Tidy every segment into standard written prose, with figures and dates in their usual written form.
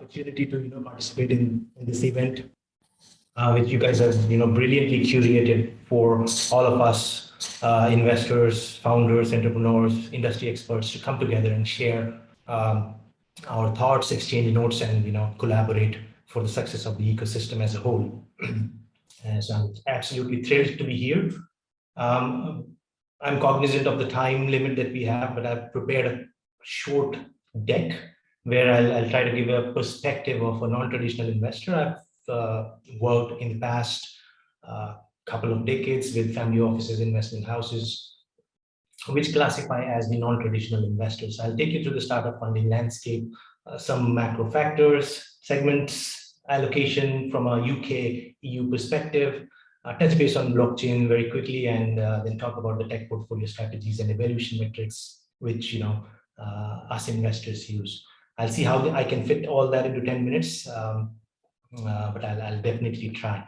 opportunity to participate in this event, which you guys have brilliantly curated for all of us, investors, founders, entrepreneurs, industry experts, to come together and share our thoughts, exchange notes, and collaborate for the success of the ecosystem as a whole. And so I'm absolutely thrilled to be here. I'm cognizant of the time limit that we have, but I've prepared a short deck where I'll try to give a perspective of a non-traditional investor. I've worked in the past couple of decades with family offices, investment houses, which classify as the non-traditional investors. I'll take you through the startup funding landscape, some macro factors, segments, allocation from a UK, EU perspective, touch base on blockchain very quickly, and then talk about the tech portfolio strategies and evaluation metrics, which us investors use. I'll see how I can fit all that into 10 minutes, but I'll definitely try.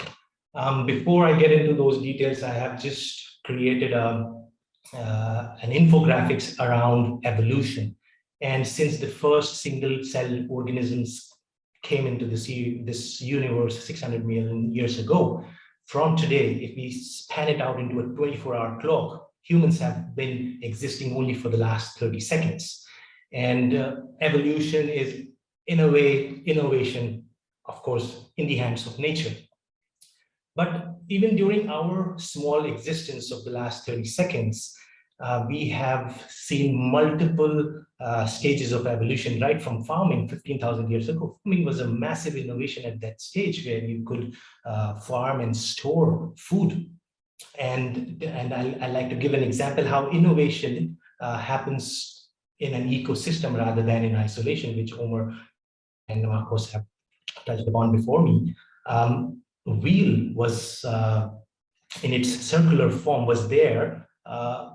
Before I get into those details, I have just created an infographics around evolution. And since the first single cell organisms came into this universe 600 million years ago, from today, if we span it out into a 24-hour clock, humans have been existing only for the last 30 seconds. And evolution is, in a way, innovation, of course, in the hands of nature. But even during our small existence of the last 30 seconds, we have seen multiple stages of evolution, right from farming 15,000 years ago. Farming was a massive innovation at that stage where you could farm and store food. And I like to give an example how innovation happens in an ecosystem rather than in isolation, which Omar and Marcos have touched upon before me. Wheel was, in its circular form, was there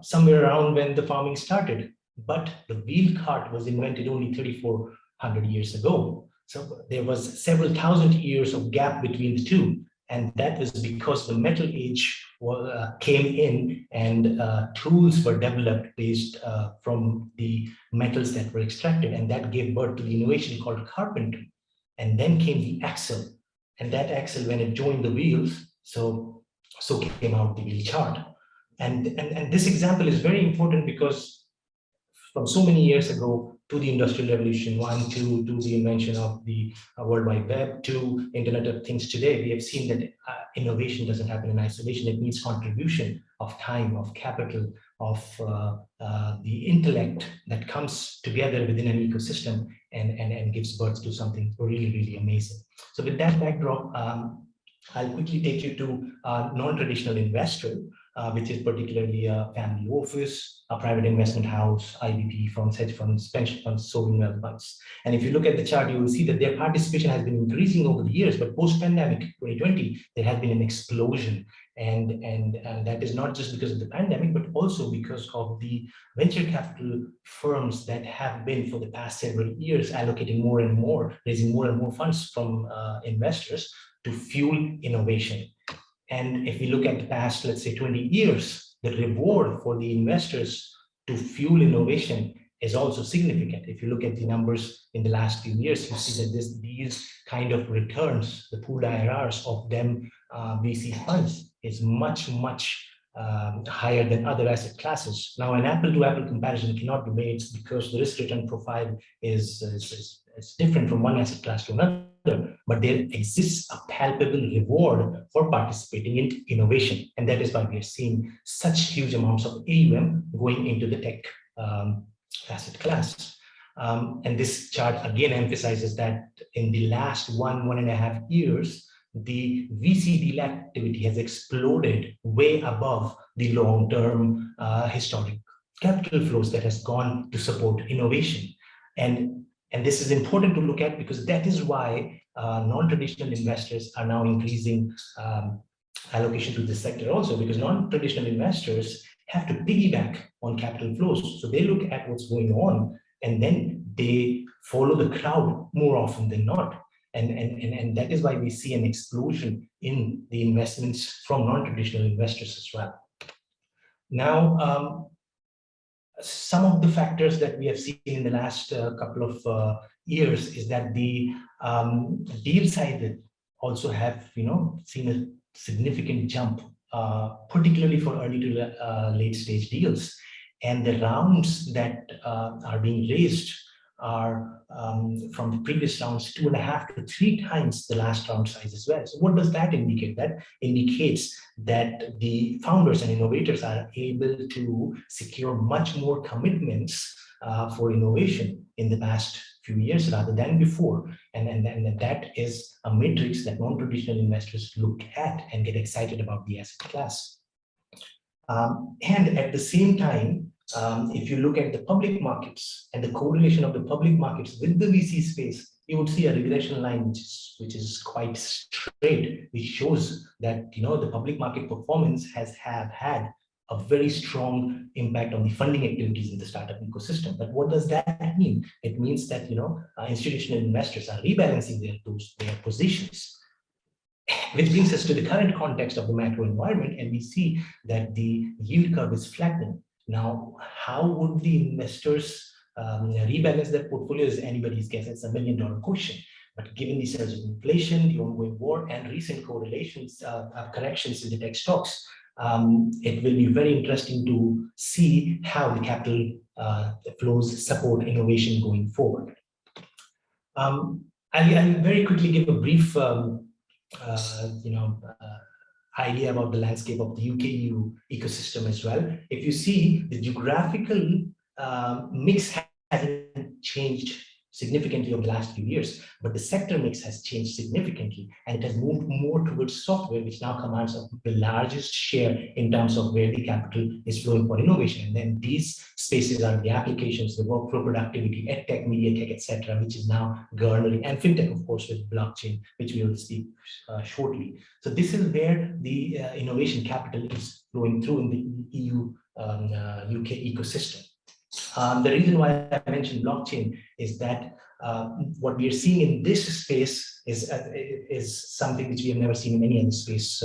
somewhere around when the farming started, but the wheel cart was invented only 3,400 years ago. So there was several thousand years of gap between the two, and that was because the metal age came in and tools were developed based from the metals that were extracted, and that gave birth to the innovation called carpentry. And then came the axle, and that axle, when it joined the wheels, so came out the wheel chart. And this example is very important because from so many years ago to the Industrial Revolution 1, to the invention of the World Wide Web, to Internet of Things today, we have seen that innovation doesn't happen in isolation. It needs contribution of time, of capital, of the intellect that comes together within an ecosystem and gives birth to something really, really amazing. So with that backdrop, I'll quickly take you to a non-traditional investor, which is particularly a family office, a private investment house, IBP funds, hedge funds, pension funds, sovereign wealth funds. And if you look at the chart, you will see that their participation has been increasing over the years, but post-pandemic 2020, there has been an explosion. And that is not just because of the pandemic, but also because of the venture capital firms that have been for the past several years allocating more and more, raising more and more funds from investors to fuel innovation. And if we look at the past, let's say 20 years, the reward for the investors to fuel innovation is also significant. If you look at the numbers in the last few years, you see that these kind of returns, the pooled IRRs of them VC funds, is much, much higher than other asset classes. Now, an apple-to-apple comparison cannot be made because the risk-return profile is different from one asset class to another. But there exists a palpable reward for participating in innovation. And that is why we are seeing such huge amounts of AUM going into the tech asset class. And this chart again emphasizes that in the last 1.5 years, the VC deal activity has exploded way above the long-term historic capital flows that has gone to support innovation. And this is important to look at because that is why non-traditional investors are now increasing allocation to this sector also, because non-traditional investors have to piggyback on capital flows. So they look at what's going on and then they follow the crowd more often than not. And that is why we see an explosion in the investments from non-traditional investors as well. Now, some of the factors that we have seen in the last couple of years is that the deal sizes also have, seen a significant jump, particularly for early to late stage deals. And the rounds that are being raised are from the previous rounds 2.5 to 3 times the last round size as well. So what does that indicate? That indicates that the founders and innovators are able to secure much more commitments for innovation in the past few years rather than before. And that is a matrix that non-traditional investors look at and get excited about the asset class. And at the same time, if you look at the public markets and the correlation of the public markets with the VC space, you would see a regression line which is quite straight, which shows that the public market performance has had a very strong impact on the funding activities in the startup ecosystem. But what does that mean? It means that institutional investors are rebalancing their positions. Which brings us to the current context of the macro environment, and we see that the yield curve is flattening. Now, how would the investors rebalance their portfolios? Anybody's guess. It's $1 million question. But given the surge of inflation, the ongoing war, and recent correlations, corrections in the tech stocks, it will be very interesting to see how the capital flows support innovation going forward. I'll very quickly give a brief idea about the landscape of the UK-EU ecosystem as well. If you see, the geographical mix hasn't changed significantly over the last few years, but the sector mix has changed significantly, and it has moved more towards software, which now commands the largest share in terms of where the capital is flowing for innovation. And then these spaces are the applications, the workflow productivity, edtech, media tech, etc., which is now garnering, and fintech, of course, with blockchain, which we will speak shortly. So this is where the innovation capital is flowing through in the EU UK ecosystem. The reason why I mentioned blockchain is that what we are seeing in this space is something which we have never seen in any other space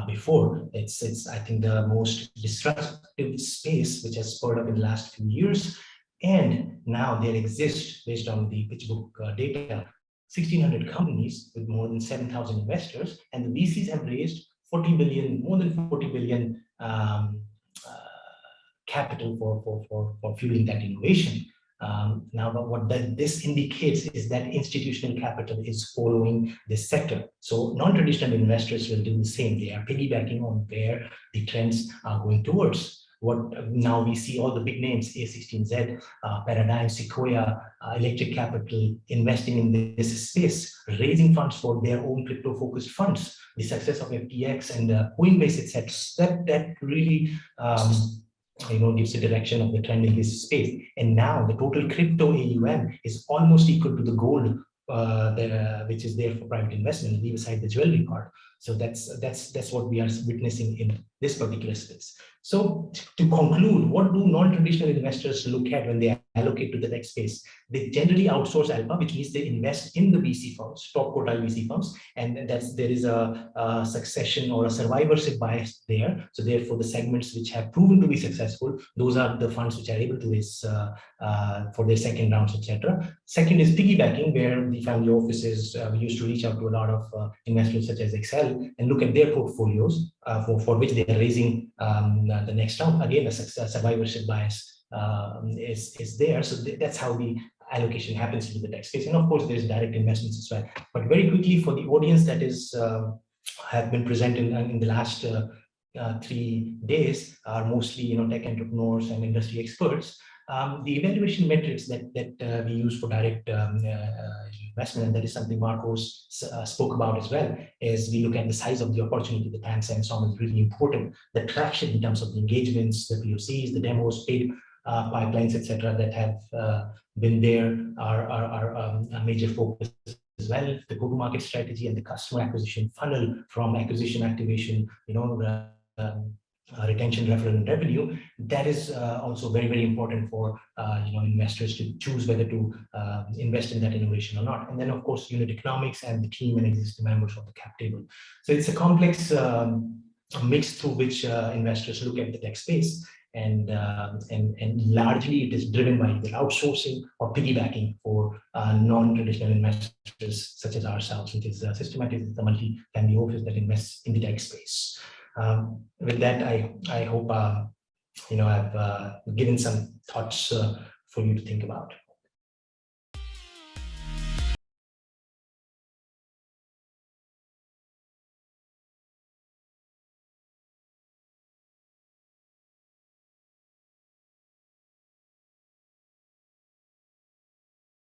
before. It's I think the most disruptive space which has spurred up in the last few years, and now there exists, based on the PitchBook data, 1,600 companies with more than 7,000 investors, and the VCs have raised 40 billion, more than 40 billion. Capital for fueling that innovation. Now, what this indicates is that institutional capital is following this sector. So non-traditional investors will do the same. They are piggybacking on where the trends are going towards. Now we see all the big names, A16Z, Paradigm, Sequoia, Electric Capital, investing in this space, raising funds for their own crypto-focused funds. The success of FTX and Coinbase, etc., that really gives the direction of the trend in this space. And now the total crypto AUM is almost equal to the gold, which is there for private investment, leave aside the jewelry part. So that's what we are witnessing in this particular space. So to conclude, what do non-traditional investors look at when they allocate to the tech space? They generally outsource alpha, which means they invest in the VC firms, top quartile VC firms, and there is a succession or a survivorship bias there. So therefore, the segments which have proven to be successful, those are the funds which are able to raise for their second rounds, etc. Second is piggybacking, where the family offices used to reach out to a lot of investors such as Excel and look at their portfolios for which they are raising the next round. Again, a survivorship bias is there. So that's how the allocation happens to the tech space. And of course, there's direct investments as well. But very quickly, for the audience that is have been present in the last 3 days, are mostly tech entrepreneurs and industry experts. The evaluation metrics that we use for direct investment, and that is something Marcos spoke about as well, is we look at the size of the opportunity, the TAM and so on is really important. The traction in terms of the engagements, the POCs, the demos, paid pipelines, etc., that have been there are a major focus as well. The go-to-market strategy and the customer acquisition funnel, from acquisition, activation, retention, referral, and revenue, that is also very, very important for investors to choose whether to invest in that innovation or not. And then, of course, unit economics and the team and existing members of the cap table. So it's a complex mix through which investors look at the tech space. and largely it is driven by either outsourcing or piggybacking for non-traditional investors such as ourselves, which is Systematix, is the multi-family office that invests in the tech space. With that, I hope I've given some thoughts for you to think about.